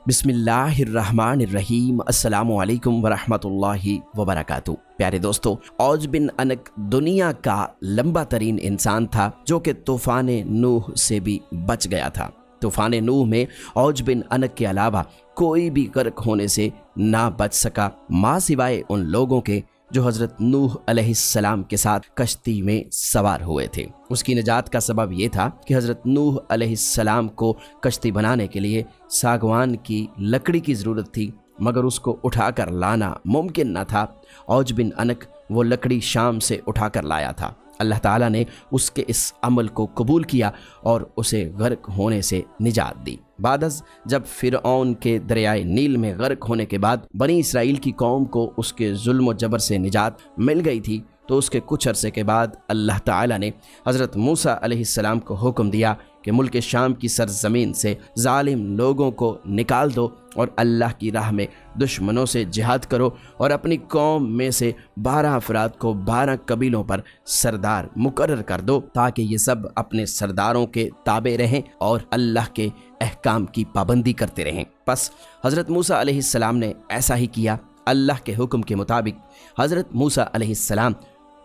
बिस्मिल्लाहिर्रहमानिर्रहीम। अस्सलामु अलैकुम वरहमतुल्लाहि वबरकातुहू। प्यारे दोस्तों, औज बिन अनक दुनिया का लंबा तरीन इंसान था जो कि तूफ़ान नूह से भी बच गया था। तूफ़ान नूह में औज बिन अनक के अलावा कोई भी गर्क होने से ना बच सका, माँ सिवाय उन लोगों के जो हज़रत नूह अलैहिस्सलाम के साथ कश्ती में सवार हुए थे। उसकी निजात का सबब यह था कि हज़रत नूह अलैहिस्सलाम को कश्ती बनाने के लिए सागवान की लकड़ी की ज़रूरत थी, मगर उसको उठाकर लाना मुमकिन न था। औज बिन अनक वो लकड़ी शाम से उठाकर लाया था। अल्लाह ताला ने उसके इस अमल को कबूल किया और उसे गर्क होने से निजात दी। बादस जब फ़िरऔन के दरियाए नील में गर्क होने के बाद बनी इसराइल की कौम को उसके जुल्म व जबर से निजात मिल गई थी, तो उसके कुछ अरसे के बाद अल्लाह ताला ने हज़रत मूसा अलैहिस्सलाम को हुक्म दिया कि मुल्क शाम की सरज़मीन से जालिम लोगों को निकाल दो और अल्लाह की राह में दुश्मनों से जिहाद करो और अपनी कौम में से 12 अफराद को 12 कबीलों पर सरदार मुकर्रर कर दो, ताकि ये सब अपने सरदारों के ताबे रहें और अल्लाह के अहकाम की पाबंदी करते रहें। बस हज़रत मूसा अलैहिस्सलाम ने ऐसा ही किया। अल्लाह के हुक्म के मुताबिक हज़रत मूसा अलैहिस्सलाम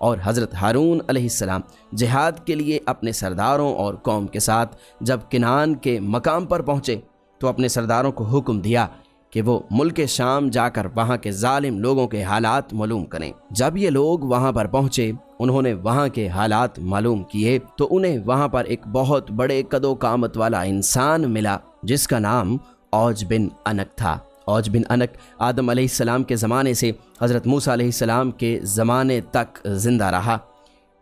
और हज़रत हारून अलैहिस्सलाम जिहाद के लिए अपने सरदारों और कौम के साथ जब किनान के मकाम पर पहुँचे तो अपने सरदारों को हुक्म दिया कि वो मुल्क शाम जाकर वहाँ के जालिम लोगों के हालात मालूम करें। जब ये लोग वहाँ पर पहुँचे, उन्होंने वहाँ के हालात मालूम किए तो उन्हें वहाँ पर एक बहुत बड़े कदो कामत वाला इंसान मिला जिसका नाम औज बिन अनक था। औज बिन अनक आदम अलैहिस्सलाम के ज़माने से हज़रत मूसा अलैहिस्सलाम के ज़माने तक ज़िंदा रहा।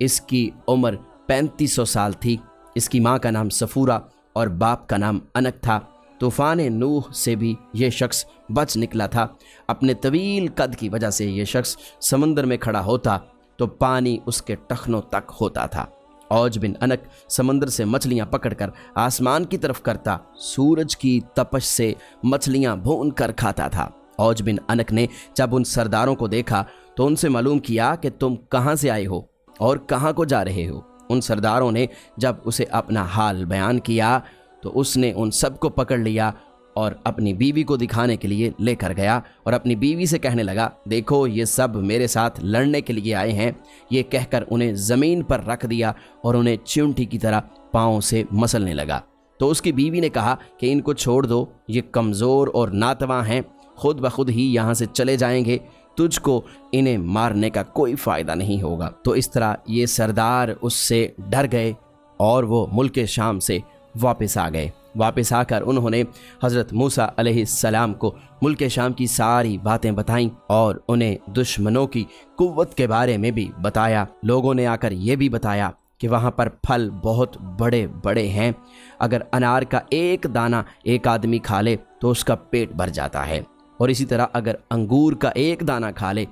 इसकी उम्र 3500 साल थी। इसकी माँ का नाम सफ़ूरा और बाप का नाम अनक था। तूफ़ान नूह से भी ये शख्स बच निकला था। अपने तवील कद की वजह से ये शख्स समंदर में खड़ा होता तो पानी उसके टखनों तक होता था। औज बिन अनक समंदर से मछलियाँ पकड़कर आसमान की तरफ करता, सूरज की तपश से मछलियाँ भून कर खाता था। औज बिन अनक ने जब उन सरदारों को देखा तो उनसे मालूम किया कि तुम कहाँ से आए हो और कहाँ को जा रहे हो। उन सरदारों ने जब उसे अपना हाल बयान किया तो उसने उन सब को पकड़ लिया और अपनी बीवी को दिखाने के लिए लेकर गया और अपनी बीवी से कहने लगा, देखो ये सब मेरे साथ लड़ने के लिए आए हैं। ये कहकर उन्हें ज़मीन पर रख दिया और उन्हें चिमटी की तरह पाँव से मसलने लगा। तो उसकी बीवी ने कहा कि इनको छोड़ दो, ये कमज़ोर और नातवा हैं, खुद ब खुद ही यहाँ से चले जाएंगे, तुझको इन्हें मारने का कोई फ़ायदा नहीं होगा। तो इस तरह ये सरदार उससे डर गए और वो मुल्क शाम से वापस आ गए। वापस आकर उन्होंने हज़रत मूसा अलैहिस्सलाम को मुल्क शाम की सारी बातें बताईं और उन्हें दुश्मनों की कुव्वत के बारे में भी बताया। लोगों ने आकर ये भी बताया कि वहाँ पर फल बहुत बड़े बड़े हैं। अगर अनार का एक दाना एक आदमी खा ले तो उसका पेट भर जाता है, और इसी तरह अगर अंगूर का एक दाना खा ले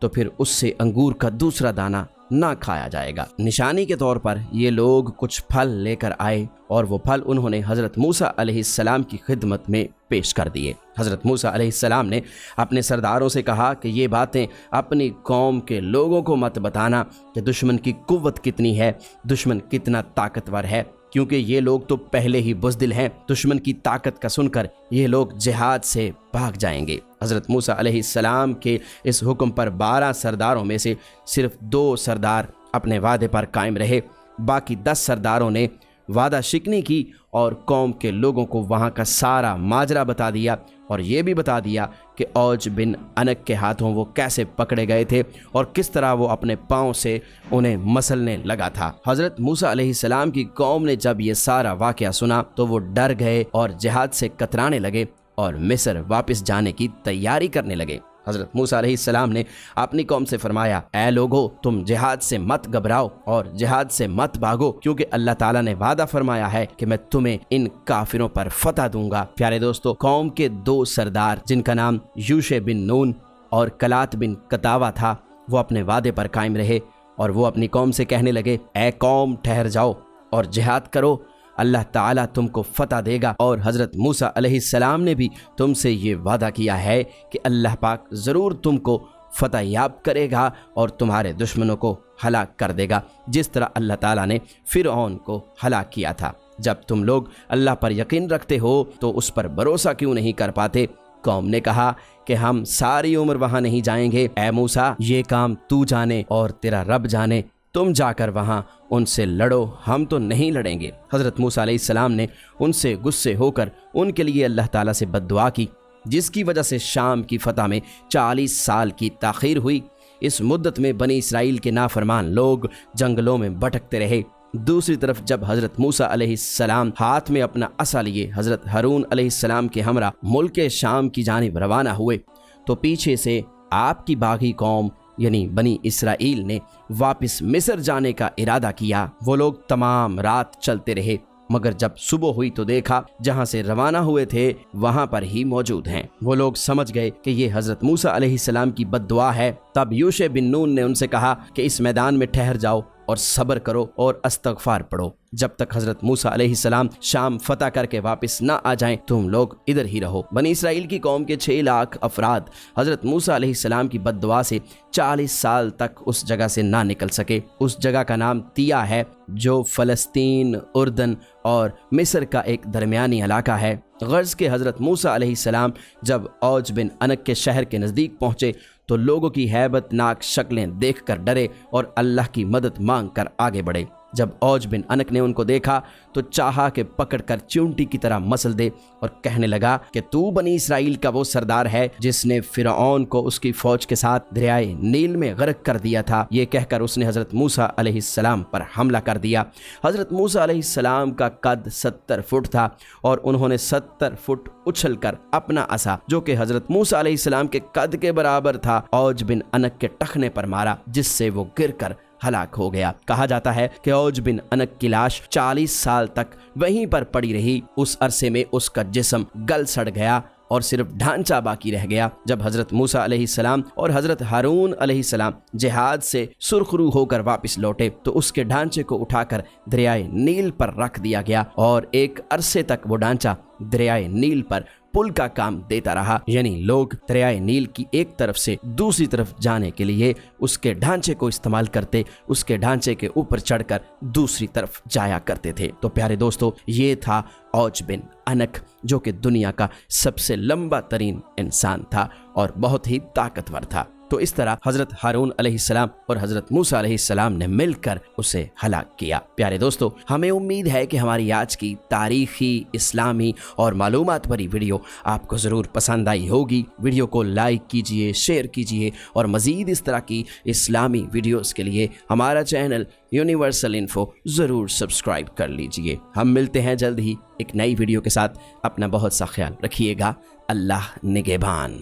तो फिर उससे अंगूर का दूसरा दाना ना खाया जाएगा। निशानी के तौर पर ये लोग कुछ फल लेकर आए और वो फल उन्होंने हज़रत मूसा अलैहिस्सलाम की खिदमत में पेश कर दिए। हज़रत मूसा अलैहिस्सलाम ने अपने सरदारों से कहा कि ये बातें अपनी कौम के लोगों को मत बताना कि दुश्मन की कुव्वत कितनी है, दुश्मन कितना ताकतवर है, क्योंकि ये लोग तो पहले ही बुज़दिल हैं। दुश्मन की ताकत का सुनकर ये लोग जिहाद से भाग जाएंगे। हज़रत मूसा अलैहिस्सलाम के इस हुक्म पर 12 सरदारों में से सिर्फ 2 सरदार अपने वादे पर कायम रहे। बाकी 10 सरदारों ने वादा शिकनी की और कौम के लोगों को वहाँ का सारा माजरा बता दिया और ये भी बता दिया कि औज बिन अनक के हाथों वो कैसे पकड़े गए थे और किस तरह वो अपने पाँव से उन्हें मसलने लगा था। हज़रत मूसा अलैहिस्सलाम की कौम ने जब ये सारा वाक़या सुना तो वो डर गए और जिहाद से कतराने लगे और मिस्र वापस जाने की तैयारी करने लगे। हज़रत मूसा अलैहिस्सलाम ने अपनी कौम से फरमाया, ऐ लोगो, तुम जिहाद से मत घबराओ और जिहाद से मत भागो, क्योंकि अल्लाह ताला ने वादा फरमाया है कि मैं तुम्हें इन काफिरों पर फतह दूंगा। प्यारे दोस्तों, कौम के 2 सरदार जिनका नाम यूशे बिन नून और कलात बिन कतावा था, वो अपने वादे पर कायम रहे और वो अपनी कौम से कहने लगे, ऐ कौम, ठहर जाओ और जिहाद करो, अल्लाह ताला तुमको फतह देगा। और हज़रत मूसा अलैहिस्सलाम ने भी तुमसे ये वादा किया है कि अल्लाह पाक ज़रूर तुमको फतह याब करेगा और तुम्हारे दुश्मनों को हलाक कर देगा, जिस तरह अल्लाह ताला ने फ़िरऔन को हलाक किया था। جب تم لوگ اللہ پر یقین رکھتے ہو تو اس پر بھروسہ کیوں نہیں کر پاتے؟ قوم نے کہا کہ ہم ساری عمر وہاں نہیں جائیں گے، اے موسیٰ یہ کام تو جانے اور تیرا رب جانے، تم جا کر وہاں ان سے لڑو، ہم تو نہیں لڑیں گے۔ حضرت موسیٰ علیہ السلام نے ان سے غصے ہو کر ان کے لیے اللہ تعالیٰ سے بد دعا کی، جس کی وجہ سے شام کی فتح میں 40 سال کی تاخیر ہوئی۔ اس مدت میں بنی اسرائیل کے نافرمان لوگ جنگلوں میں بھٹکتے رہے۔ دوسری طرف جب حضرت موسیٰ علیہ السلام ہاتھ میں اپنا عصا لیے حضرت ہارون علیہ السلام کے ہمراہ ملک شام کی جانب روانہ ہوئے تو پیچھے سے آپ کی باغی قوم یعنی بنی اسرائیل نے واپس مصر جانے کا ارادہ کیا۔ وہ لوگ تمام رات چلتے رہے، مگر جب صبح ہوئی تو دیکھا جہاں سے روانہ ہوئے تھے وہاں پر ہی موجود ہیں۔ وہ لوگ سمجھ گئے کہ یہ حضرت موسیٰ علیہ السلام کی بد دعا ہے۔ تب یوشع بن نون نے ان سے کہا کہ اس میدان میں ٹھہر جاؤ اور صبر کرو اور استغفار پڑھو، جب تک حضرت موسیٰ علیہ السلام شام فتح کر کے واپس نہ آ جائیں تم لوگ ادھر ہی رہو۔ بنی اسرائیل کی قوم کے 6 لاکھ افراد حضرت موسیٰ علیہ السلام کی بد دعا سے 40 سال تک اس جگہ سے نہ نکل سکے۔ اس جگہ کا نام تیا ہے، جو فلسطین، اردن اور مصر کا ایک درمیانی علاقہ ہے۔ غرض کہ حضرت موسیٰ علیہ السلام جب اوج بن انک کے شہر کے نزدیک پہنچے تو لوگوں کی ہیبت ناک شکلیں دیکھ کر ڈرے اور اللہ کی مدد مانگ کر آگے بڑھے۔ جب اوج بن انک نے ان کو دیکھا تو چاہا کہ پکڑ کر چونٹی کی طرح مسل دے اور کہنے لگا کہ تو بنی اسرائیل کا وہ سردار ہے جس نے فرعون کو اس کی فوج کے ساتھ دریائے نیل میں غرق کر دیا تھا۔ یہ کہہ کر اس نے حضرت موسیٰ علیہ السلام پر حملہ کر دیا۔ حضرت موسیٰ علیہ السلام کا قد 70 فٹ تھا اور انہوں نے 70 فٹ اچھل کر اپنا عصا، جو کہ حضرت موسیٰ علیہ السلام کے قد کے برابر تھا، اوج بن انک کے ٹخنے پر مارا، جس سے وہ گر کر ہلاک ہو گیا۔ کہا جاتا ہے کہ اوج بن انک کی لاش 40 سال تک وہیں پر پڑی رہی۔ اس عرصے میں اس کا جسم گل سڑ گیا اور صرف ڈھانچہ باقی رہ گیا۔ جب حضرت موسیٰ علیہ السلام اور حضرت ہارون علیہ السلام جہاد سے سرخرو ہو کر واپس لوٹے تو اس کے ڈھانچے کو اٹھا کر دریائے نیل پر رکھ دیا گیا اور ایک عرصے تک وہ ڈھانچہ دریائے نیل پر پل کا کام دیتا رہا، یعنی لوگ دریائے نیل کی ایک طرف سے دوسری طرف جانے کے لیے اس کے ڈھانچے کو استعمال کرتے، اس کے ڈھانچے کے اوپر چڑھ کر دوسری طرف جایا کرتے تھے۔ تو پیارے دوستو، یہ تھا اوج بن انک، جو کہ دنیا کا سب سے لمبا ترین انسان تھا اور بہت ہی طاقتور تھا۔ تو اس طرح حضرت ہارون علیہ السلام اور حضرت موسیٰ علیہ السلام نے مل کر اسے ہلاک کیا۔ پیارے دوستو، ہمیں امید ہے کہ ہماری آج کی تاریخی، اسلامی اور معلومات بھری ویڈیو آپ کو ضرور پسند آئی ہوگی۔ ویڈیو کو لائک کیجئے، شیئر کیجئے اور مزید اس طرح کی اسلامی ویڈیوز کے لیے ہمارا چینل یونیورسل انفو ضرور سبسکرائب کر لیجئے۔ ہم ملتے ہیں جلد ہی ایک نئی ویڈیو کے ساتھ۔ اپنا بہت سا خیال رکھیے گا۔ اللہ نگہبان۔